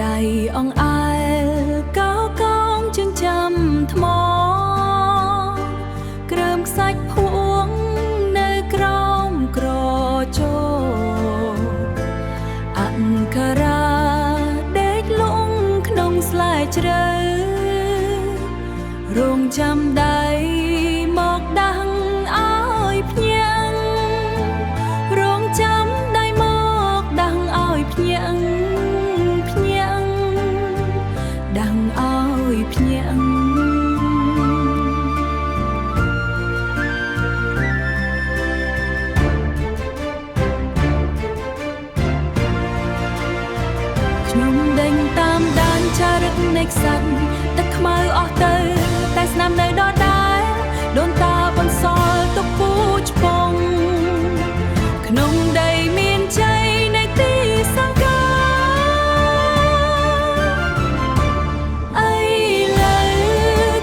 ដៃអងអែលកោកងជើងចាំថ្មក្រើមខ្សាច់ភួងនៅក្រោមក្រជោអង្ការ៉ាដេកលងក្នុងស្លែជ្រៅរងចាំដៃមកដាំងឲ្យភ្ញាំងរងចាំដៃមកដាំងឲ្យភ្ញាំងដាំងឲ្យភ្ញាំងខ្ញុំដេញតាមដានចារឹកនៃខ្សាច់ទឹកខ្មៅអស់ទៅតែស្នាមនៅដដែលដូនតាបន្សល់ទុកពូជពងក្នុងដីមានជ័យនៃទីសង្ការអីលើ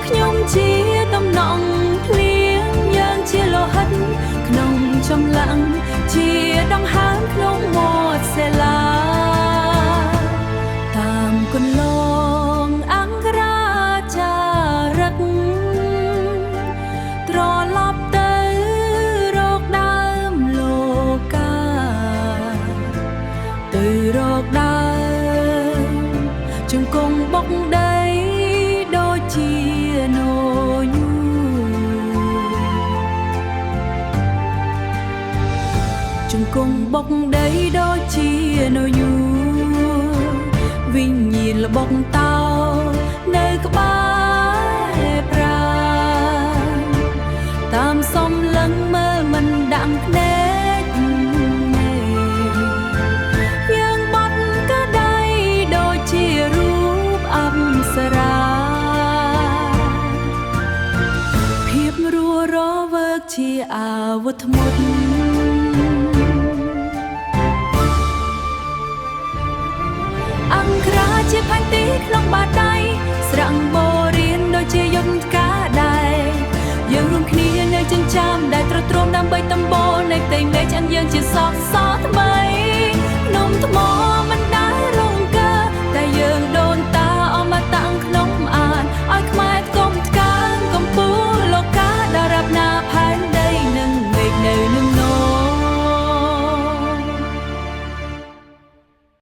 ខ្ញុំជាតំណងភ្លៀងយ៉ាងជាលោហិតក្នុងចម្លាំងជាដង្ហើមក្នុងមាត់សេឡាតាមគន្លងអង្គរាចារឹកត្រឡប់ទៅរកដើមលោកកាទៅរកដើមជង្គង់បុកដីដូចជានោញូជង្គង់បុកដីដូចជានោញូវិញ្ញាណល្បុកតោនៅក្បែរប្រាតាមសំឡឹងមើលមិនដាក់ភ្នែកយើងបាត់ក៏ដៃដូចជារូបអប្សរាភាពរស់រវើកជាអាវុធធ្ងន់អង្គរាជាផែនទីក្នុងបាតដៃស្រង់បរៀនដូចជាយន្តការដែរយើងរួមគ្នានៅចិញ្ចាំដែលត្រទ្រមដើម្បីតំបូរនៃផ្ទៃមេឃឆ្អិនយើងជាសក់សថ្មីភ្នំថ្ម